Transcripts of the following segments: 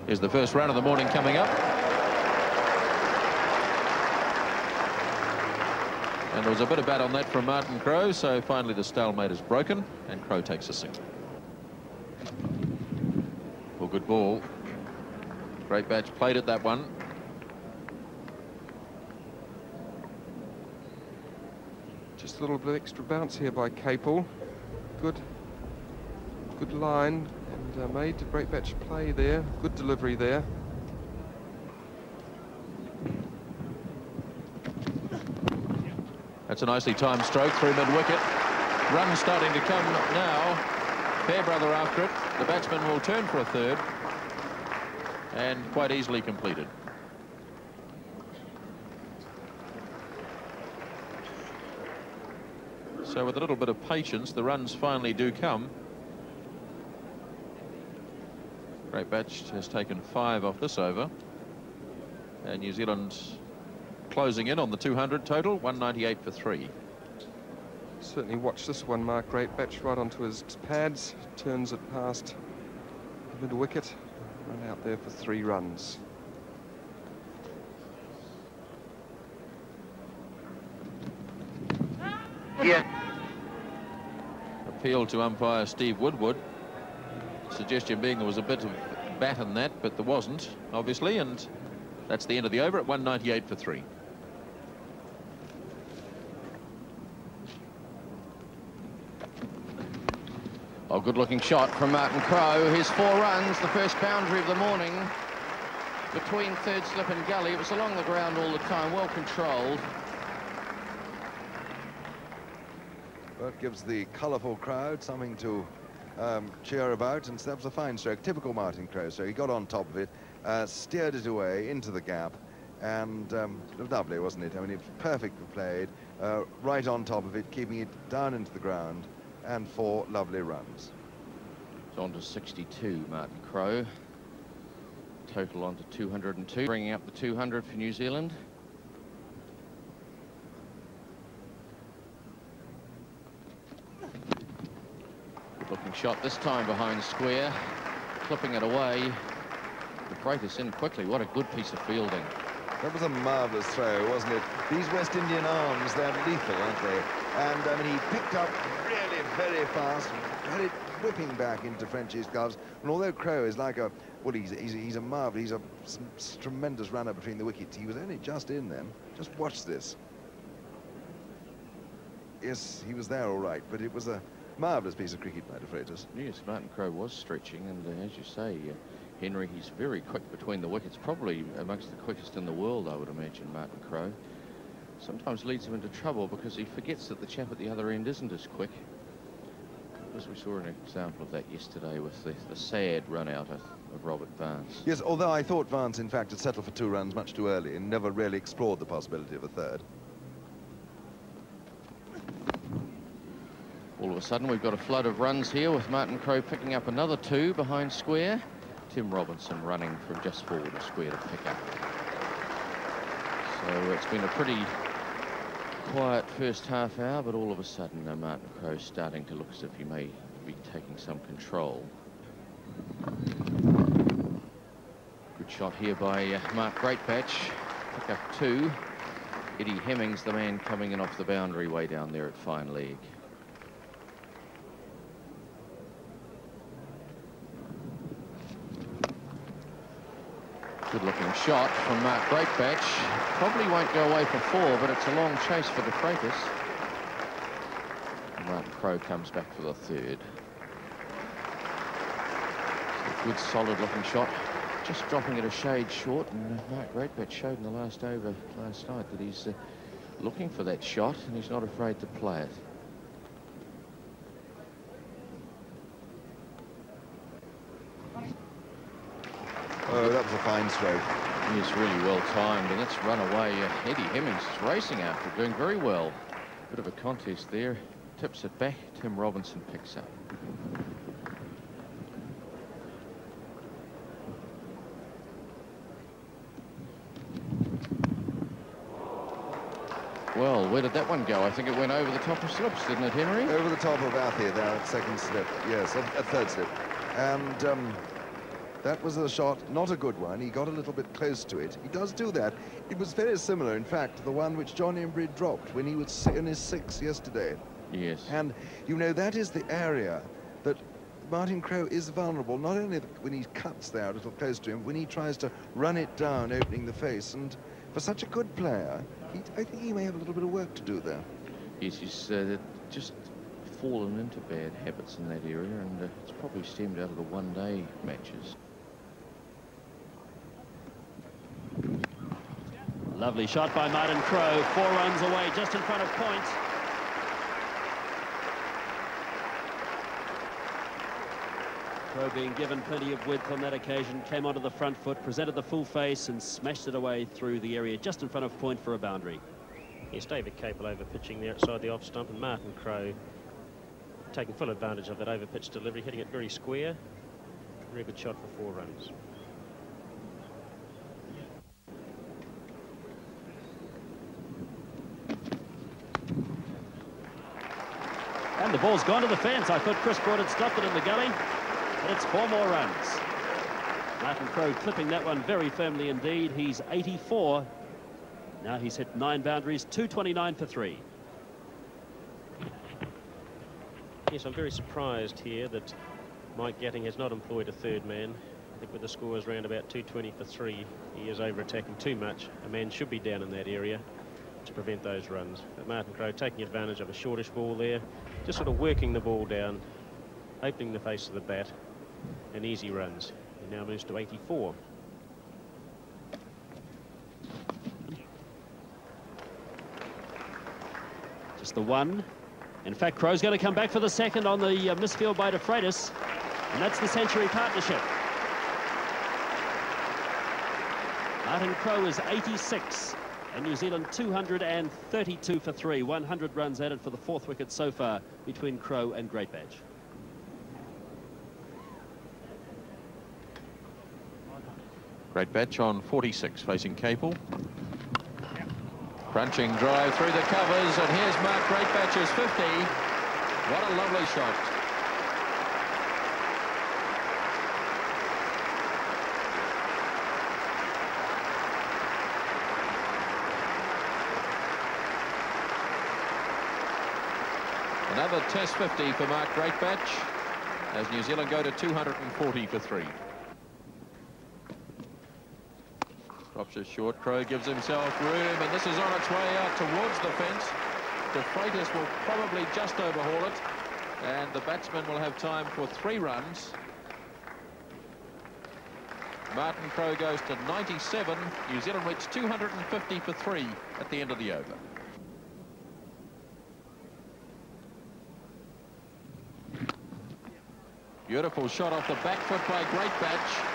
Here's the first run of the morning coming up. And there was a bit of bat on that from Martin Crowe, so finally the stalemate is broken and Crowe takes a single. Well, good ball. Great Batch played at that one. Just a little bit extra bounce here by Capel. Good line, and made a great Batch play there. Good delivery there. That's a nicely timed stroke through mid-wicket. Run starting to come now. Fairbrother after it. The batsman will turn for a third. And quite easily completed. So with a little bit of patience, the runs finally do come. Great Batch has taken 5 off this over. And New Zealand closing in on the 200 total, 198 for 3. Certainly watch this one, Mark. Great Batch right onto his pads, turns it past the middle wicket, run out there for 3 runs. Yeah. Appeal to umpire Steve Woodward. Suggestion being there was a bit of bat in that, but there wasn't, obviously, and that's the end of the over at 198 for 3. Oh, good-looking shot from Martin Crowe. His 4 runs, the first boundary of the morning. Between third slip and gully, it was along the ground all the time, well controlled. Well, it gives the colourful crowd something to cheer about, and so that was a fine stroke, typical Martin Crowe. So he got on top of it, steered it away into the gap, and it was lovely, wasn't it? I mean, it was perfectly played, right on top of it, keeping it down into the ground, and 4 lovely runs. It's on to 62, Martin Crowe. Total on to 202, bringing up the 200 for New Zealand. Good-looking shot this time behind square, clipping it away. The Freitas in quickly. What a good piece of fielding. That was a marvellous throw, wasn't it? These West Indian arms, they're lethal, aren't they? And I mean, he picked up really very fast, had it whipping back into Frenchie's gloves. And although Crowe is like a, well, he's a marvel, he's a tremendous runner between the wickets. He was only just in then. Just watch this. Yes, he was there all right, but it was a marvellous piece of cricket by the Freitas. Yes, Martin Crowe was stretching, and as you say, Henry, he's very quick between the wickets, probably amongst the quickest in the world, I would imagine, Martin Crowe. Sometimes leads him into trouble because he forgets that the chap at the other end isn't as quick. As we saw an example of that yesterday with the sad run-out of Robert Vance. Yes, although I thought Vance, in fact, had settled for 2 runs much too early and never really explored the possibility of a third. All of a sudden, we've got a flood of runs here with Martin Crowe picking up another 2 behind square. Tim Robinson running from just forward of square to pick up. So it's been a pretty quiet first half hour, but all of a sudden Martin Crowe starting to look as if he may be taking some control. Good shot here by Mark Greatbatch. Pick up 2. Eddie Hemmings, the man coming in off the boundary way down there at fine leg. Good-looking shot from Mark Greatbatch. Probably won't go away for 4, but it's a long chase for the Freitas. Martin Crowe comes back for the 3rd. So good, solid-looking shot. Just dropping it a shade short, and Mark Greatbatch showed in the last over last night that he's looking for that shot, and he's not afraid to play it. Oh, that was a fine stroke. He is really well timed, and that's run away. Eddie Hemmings is racing after, doing very well. Bit of a contest there. Tips it back. Tim Robinson picks up. Well, where did that one go? I think it went over the top of slips, didn't it, Henry? Over the top of Althea there at 2nd slip, yes, at 3rd slip. And That was a shot, not a good one. He got a little bit close to it. He does do that. It was very similar, in fact, to the one which John Embry dropped when he was in his 6 yesterday. Yes. And, you know, that is the area that Martin Crowe is vulnerable, not only when he cuts there a little close to him, when he tries to run it down, opening the face. And for such a good player, I think he may have a little bit of work to do there. Yes, he's just fallen into bad habits in that area, and it's probably stemmed out of the one-day matches. Lovely shot by Martin Crowe, 4 runs away, just in front of point. Crowe being given plenty of width on that occasion, came onto the front foot, presented the full face and smashed it away through the area just in front of point for a boundary. Yes, David Capel over pitching there outside the off stump, and Martin Crowe taking full advantage of that over pitch delivery, hitting it very square. Very good shot for 4 runs. And the ball's gone to the fence. I thought Chris Broad had stopped it in the gully. But it's 4 more runs. Martin Crowe clipping that one very firmly indeed. He's 84. Now he's hit 9 boundaries, 229 for 3. Yes, I'm very surprised here that Mike Gatting has not employed a third man. I think with the scores around about 220 for 3, he is over-attacking too much. A man should be down in that area to prevent those runs. But Martin Crowe taking advantage of a shortish ball there, just sort of working the ball down, opening the face of the bat, and easy runs. He now moves to 84. Just the one. In fact, Crowe's going to come back for the second on the misfield by De Freitas, and that's the century partnership. Martin Crowe is 86, and New Zealand 232 for 3. 100 runs added for the 4th wicket so far between Crowe and Greatbatch. Greatbatch on 46, facing Capel. Crunching drive through the covers, and here's Mark Greatbatch's 50. What a lovely shot. Another Test 50 for Mark Greatbatch as New Zealand go to 240 for 3. Drops it short. Crowe gives himself room, and this is on its way out towards the fence. De Freitas will probably just overhaul it, and the batsman will have time for 3 runs. Martin Crowe goes to 97. New Zealand reached 250 for 3 at the end of the over. Beautiful shot off the back foot by Greatbatch.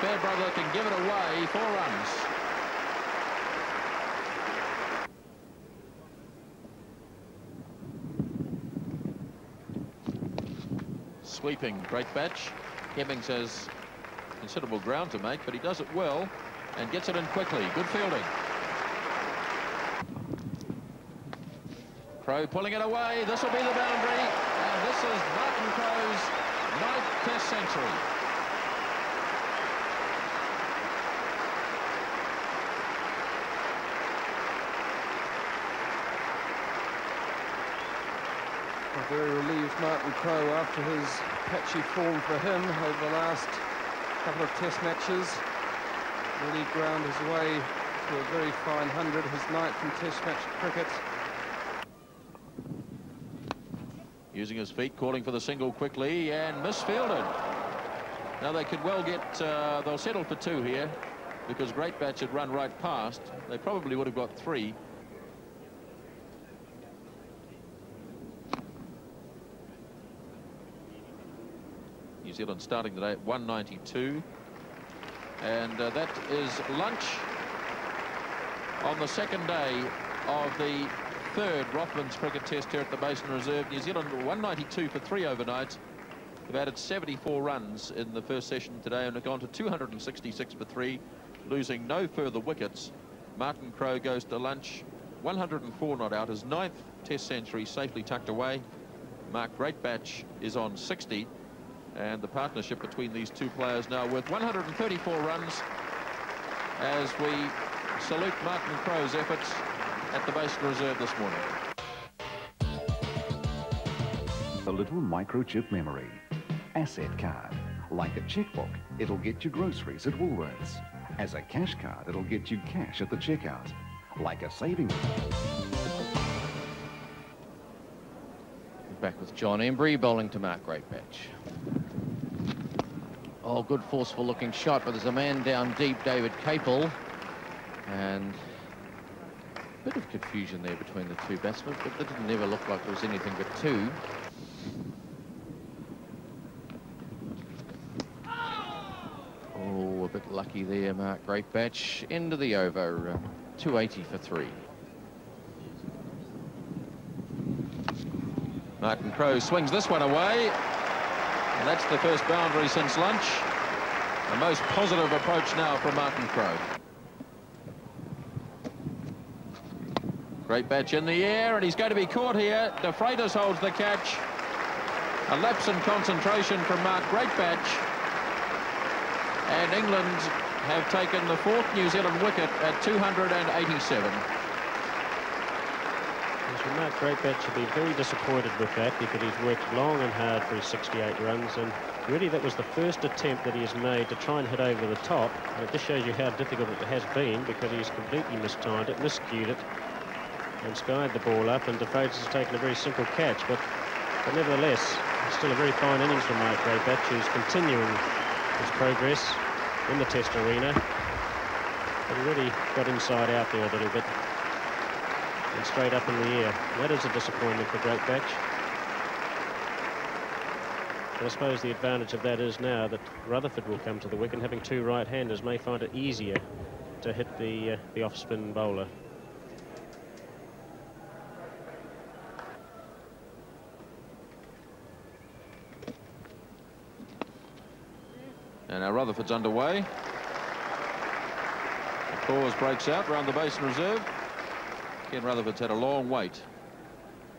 Fairbrother can give it away, 4 runs. Sweeping Greatbatch. Hemmings has considerable ground to make, but he does it well and gets it in quickly. Good fielding. Crowe pulling it away. This will be the boundary, and this is Martin Crowe's 9th Test century. Very relieved Martin Crowe after his patchy form for him over the last couple of Test matches. Really ground his way to a very fine 100, his 9th in Test match cricket. Using his feet, calling for the single quickly, and misfielded. Now they could well get, they'll settle for 2 here, because Greatbatch had run right past. They probably would have got 3. New Zealand starting today at 192, and that is lunch on the 2nd day of the 3rd Rothmans Cricket Test here at the Basin Reserve. New Zealand 192 for 3 overnight. They've added 74 runs in the first session today and have gone to 266 for 3, losing no further wickets. Martin Crowe goes to lunch 104 not out, his 9th Test century safely tucked away. Mark Greatbatch is on 60. And the partnership between these two players now worth 134 runs as we salute Martin Crowe's efforts at the Basin Reserve this morning. A little microchip memory. Asset card. Like a checkbook, it'll get you groceries at Woolworths. As a cash card, it'll get you cash at the checkout. Like a savings. Back with John Embry, bowling to Mark Greatbatch. Oh, good forceful looking shot, but there's a man down deep, David Capel. And a bit of confusion there between the two batsmen, but it didn't never look like there was anything but two. Oh, a bit lucky there, Mark Greatbatch. End of the over, 280 for 3. Martin Crowe swings this one away, and that's the first boundary since lunch. A most positive approach now from Martin Crowe. Greatbatch in the air, and he's going to be caught here. De Freitas holds the catch. A lapse in concentration from Mark Greatbatch. And England have taken the 4th New Zealand wicket at 287. Mark Greatbatch should be very disappointed with that, because he's worked long and hard for his 68 runs, and really that was the first attempt that he has made to try and hit over the top. And it just shows you how difficult it has been, because he's completely mistimed it, miscued it, and skied the ball up, and De Freitas has taken a very simple catch. But nevertheless, it's still a very fine innings from Mark Greatbatch, who's continuing his progress in the Test arena. But he really got inside out there a little bit, and straight up in the air. That is a disappointment for Greatbatch. But I suppose the advantage of that is now that Rutherford will come to the wicket, and having two right-handers may find it easier to hit the off-spin bowler. And now Rutherford's underway. The pause breaks out around the Basin Reserve. Ken Rutherford's had a long wait,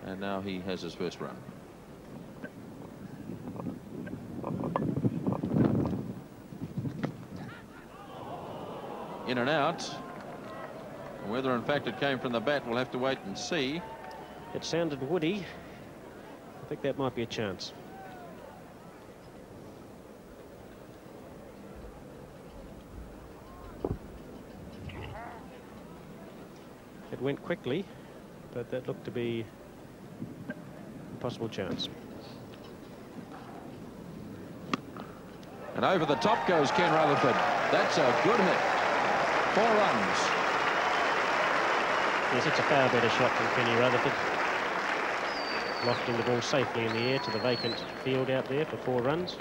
and now he has his first run. In and out. Whether in fact it came from the bat, we'll have to wait and see. It sounded woody. I think that might be a chance. It went quickly, but that looked to be a possible chance. And over the top goes Ken Rutherford. That's a good hit. 4 runs. Yes, it's a far better shot from Kenny Rutherford. Lofting the ball safely in the air to the vacant field out there for 4 runs.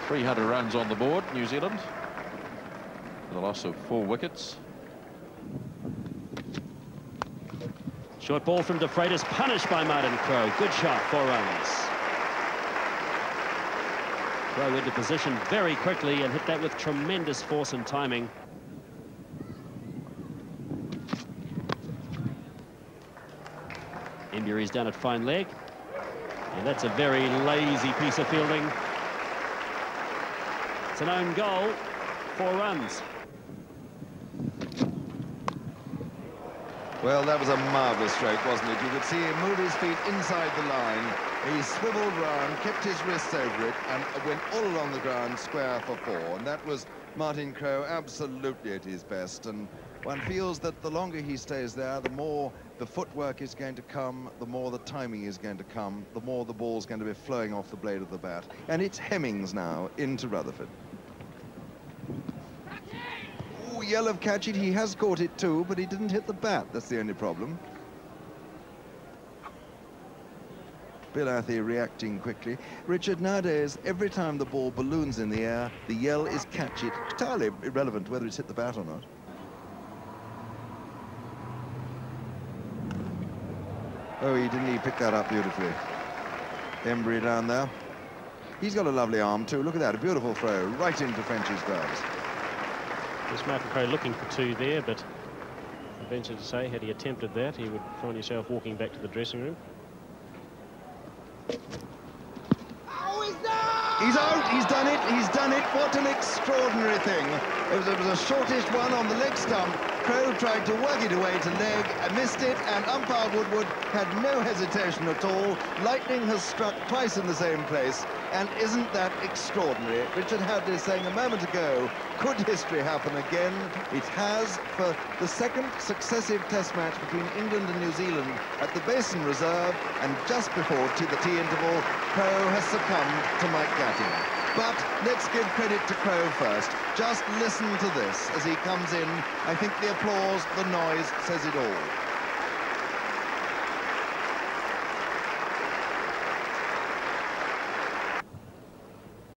.300 runs on the board, New Zealand, with a loss of 4 wickets. Short ball from De Freitas, punished by Martin Crowe. Good shot, 4 runs. Crowe into position very quickly and hit that with tremendous force and timing. Embury's down at fine leg, and that's a very lazy piece of fielding. It's an own goal, 4 runs. Well, that was a marvellous stroke, wasn't it? You could see him move his feet inside the line. He swiveled round, kept his wrists over it, and went all along the ground square for 4. And that was Martin Crowe absolutely at his best. And one feels that the longer he stays there, the more the footwork is going to come, the more the timing is going to come, the more the ball's going to be flowing off the blade of the bat. And it's Hemmings now into Rutherford. Ooh, Yellow catch it. He has caught it too, but he didn't hit the bat. That's the only problem. Bill Athey reacting quickly. Richard, nowadays, every time the ball balloons in the air, the yell is catch it. Entirely irrelevant whether it's hit the bat or not. Oh, he didn't pick that up beautifully. Embry down there. He's got a lovely arm too. Look at that, a beautiful throw right into French's gloves. There's Martin Crowe looking for two there, but I venture to say, had he attempted that, he would find himself walking back to the dressing room. He's out, he's done it, what an extraordinary thing. It was a shortish one on the leg stump. Crowe tried to work it away to leg, missed it, and umpire Woodward had no hesitation at all. Lightning has struck twice in the same place, and isn't that extraordinary? Richard Hadley saying a moment ago, could history happen again? It has, for the second successive test match between England and New Zealand at the Basin Reserve, and just before the tea interval, Crowe has succumbed to Mike Gatting. But let's give credit to Crowe first. Just listen to this as he comes in. I think the applause, the noise says it all.